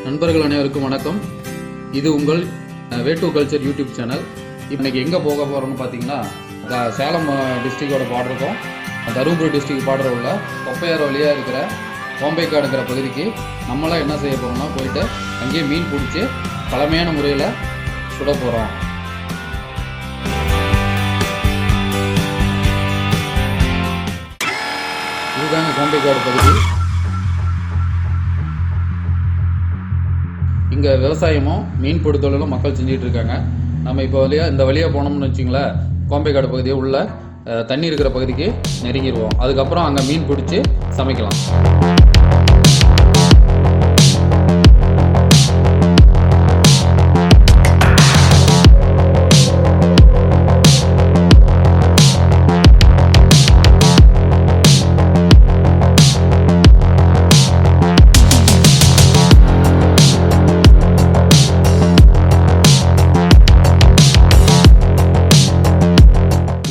நண்பர்கள் அனைவருக்கும் வணக்கம். இது உங்கள் வேட்டு கல்ச்சர் யூடியூப் சேனல். இன்னைக்கு எங்கே போக போகிறோம்னு பார்த்தீங்கன்னா, சேலம் டிஸ்ட்ரிக்டோட பார்டருக்கும் தருமபுரி டிஸ்ட்ரிக்ட் பார்டர் உள்ள கொப்பையார் வழியாக இருக்கிற கோம்பைக்காடுங்கிற பகுதிக்கு நம்மளாம் என்ன செய்ய போகிறோம்னா, போயிட்டு அங்கேயே மீன் பிடிச்சி பழமையான முறையில் சுட போகிறோம். இதுதாங்க கோம்பைக்காடு பகுதி. இங்கே விவசாயமும் மீன் பிடித்தொழிலும் மக்கள் செஞ்சுட்டு இருக்காங்க. நம்ம இப்போ இந்த வழியாக போனோம்னு வச்சிங்களேன், கோம்பைக்காடு பகுதியை உள்ள தண்ணி இருக்கிற பகுதிக்கு நெருங்கிடுவோம். அதுக்கப்புறம் அங்கே மீன் பிடிச்சி சமைக்கலாம்.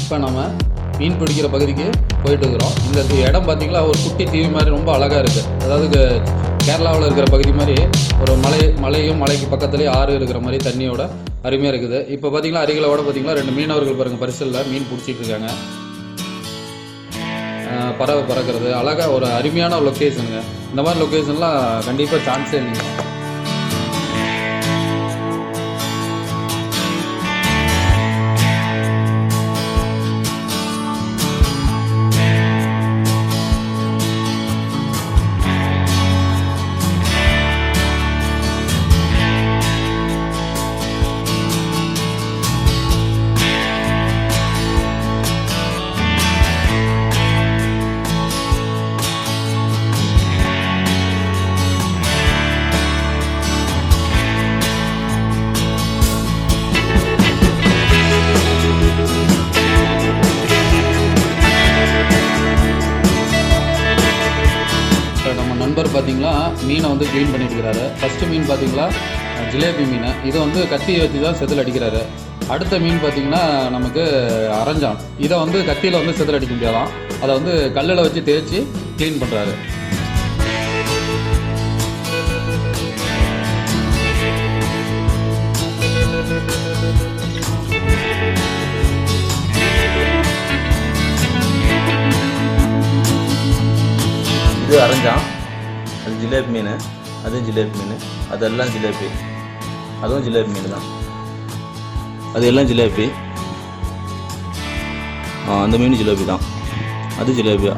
இப்போ நம்ம மீன் பிடிக்கிற பகுதிக்கு போயிட்டு இருக்கிறோம். இந்த இடம் பார்த்தீங்களா, ஒரு குட்டி தீவு மாதிரி ரொம்ப அழகாக இருக்குது. அதாவது கேரளாவில் இருக்கிற பகுதி மாதிரி ஒரு மலையும் மலைக்கு பக்கத்துலேயே ஆறு இருக்கிற மாதிரி தண்ணியோட அருமையாக இருக்குது. இப்போ பார்த்தீங்களா, அருகிலோட பார்த்தீங்களா 2 மீனவர்கள் பாருங்கள் பரிசலில் மீன் பிடிச்சிட்டு இருக்காங்க. பறவை பறக்கிறது அழகாக ஒரு அருமையான லொக்கேஷனுங்க. இந்த மாதிரி லொக்கேஷன்லாம் கண்டிப்பாக சான்ஸே இல்லைங்க. நண்பர் பார்த்தீங்களா மீனை வந்து க்ளீன் பண்ணிட்டு இருக்கிறாரு. ஃபஸ்ட்டு மீன் பார்த்தீங்களா ஜிலேபி மீன். இதை வந்து கத்தியை வச்சு தான் செதில் அடிக்கிறாரு. அடுத்த மீன் பார்த்தீங்கன்னா நமக்கு அரஞ்சான். இதை வந்து கத்தியில் வந்து செதில் அடிக்க முடியாதான், அதை வந்து கல்லில் வச்சு தேய்ச்சி க்ளீன் பண்ணுறாரு. இது அரஞ்சான், அது ஜிலேபி மீன், அதுவும் ஜிலேபி மீன், அதெல்லாம் ஜிலேபி, அதுவும் ஜிலேபி மீன் தான். அது எல்லாம் ஜிலேபி. அந்த மீன் ஜிலேபி தான், அது ஜிலேபி.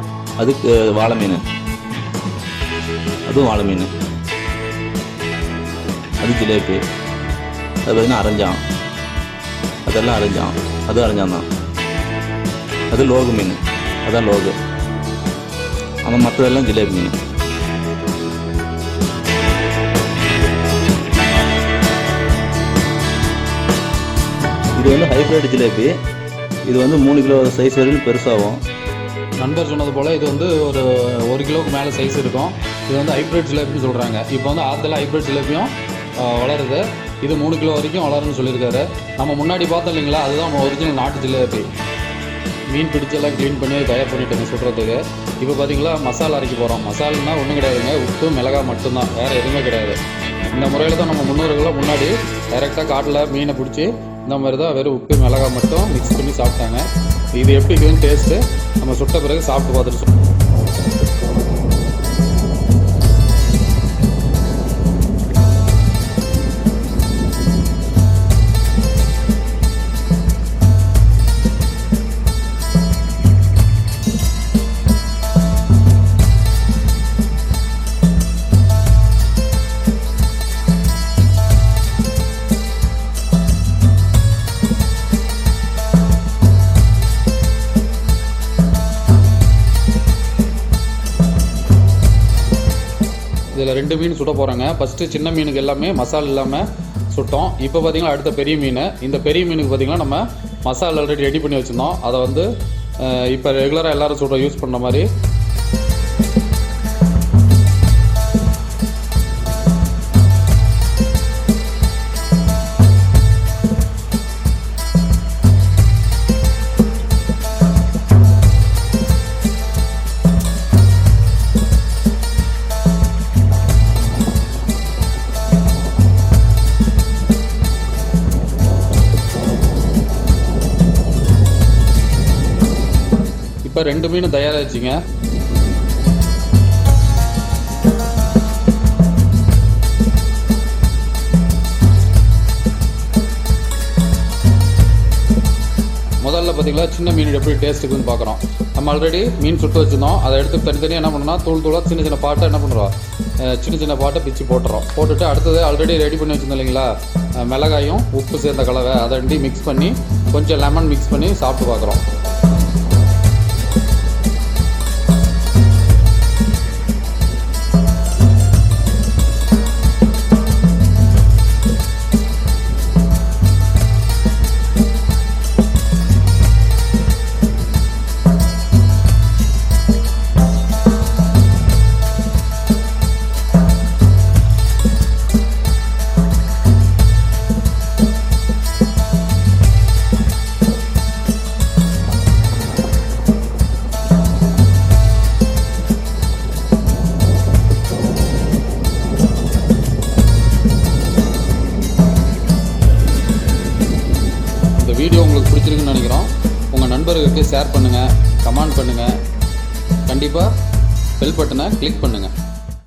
அதுக்கு வாழை மீன், அதுவும் வாழை மீன், அது ஜிலேபி. அது பார்த்தீங்கன்னா அரஞ்சான், அதெல்லாம் அரஞ்சான், அதுவும் அரஞ்சான் தான். அது லோகு மீன், அதான் லோகு. ஆனால் மற்றதெல்லாம் ஜிலேபி மீன். இது வந்து ஹைப்ரிட் ஜிலேபி. இது வந்து 3 கிலோ சைஸ் வரைக்கும் பெருசாகும். நண்பர் சொன்னது போல் இது வந்து ஒரு 1 கிலோவுக்கு மேலே சைஸ் இருக்கும். இது வந்து ஹைப்ரிட் ஜிலேபின்னு சொல்கிறாங்க. இப்போ வந்து ஆற்றுல ஹைப்ரிட் ஜிலேபியும் வளருது. இது 3 கிலோ வரைக்கும் வளருன்னு சொல்லியிருக்காரு. நம்ம முன்னாடி பார்த்தோம் இல்லைங்களா, அதுதான் நம்ம ஒரிஜினல் நாட்டு ஜிலேபி. மீன் பிடிச்செல்லாம் க்ளீன் பண்ணி தயார் பண்ணிட்டேங்க சுடுறதுக்கு. இப்போ பார்த்தீங்களா மசாலா அரைக்க போகிறோம். மசாலானா ஒன்றும் கிடையாதுங்க, உப்பு மிளகாய் மட்டும்தான், வேறு எதுவுமே கிடையாது. இந்த முறையில் தான் நம்ம முன்னோர்கள்லாம் முன்னாடி டைரெக்டாக காட்டில் மீனை பிடிச்சி இந்த மாதிரி தான் வெறும் உப்பு மிளகாய் மட்டும் மிக்ஸ் பண்ணி சாப்பிட்டாங்க. இது எப்படி இருக்குதுன்னு டேஸ்ட்டு நம்ம சுட்ட பிறகு சாப்பிட்டு பார்த்துட்டு இதில் 2 மீன் சுட போகிறாங்க. ஃபஸ்ட்டு சின்ன மீனுக்கு எல்லாமே மசாலா இல்லாமல் சுட்டோம். இப்போ பார்த்திங்கன்னா அடுத்த பெரிய மீன். இந்த பெரிய மீனுக்கு பார்த்திங்கன்னா நம்ம மசாலா ஆல்ரெடி ரெடி பண்ணி வச்சுருந்தோம். அதை வந்து இப்போ ரெகுலராக எல்லோரும் யூஸ் பண்ணுற மாதிரி இப்போ 2 மீன் தயாராகிடுச்சிங்க. முதல்ல பார்த்தீங்களா சின்ன மீன் எப்படி டேஸ்ட் இருக்குன்னு பார்க்குறோம். நம்ம ஆல்ரெடி மீன் சுட்டு வச்சுருந்தோம். அதை எடுத்து தனித்தனியாக என்ன பண்ணோம்னா தூளாக சின்ன சின்ன பாட்டை என்ன பண்ணுறோம், சின்ன சின்ன பாட்டை பிச்சு போட்டுட்டு அடுத்தது ஆல்ரெடி ரெடி பண்ணி வச்சுருந்தோம் இல்லைங்களா, மிளகாயும் உப்பு சேர்ந்த கலவை, அதை ரெண்டையும் மிக்ஸ் பண்ணி கொஞ்சம் லெமன் மிக்ஸ் பண்ணி சாப்பிட்டு பார்க்குறோம். வீடியோ உங்களுக்கு பிடிச்சிருக்குன்னு நினைக்கிறோம். உங்கள் நண்பர்களுக்கு ஷேர் பண்ணுங்கள், கமெண்ட் பண்ணுங்கள், கண்டிப்பாக பெல் பட்டனை கிளிக் பண்ணுங்கள்.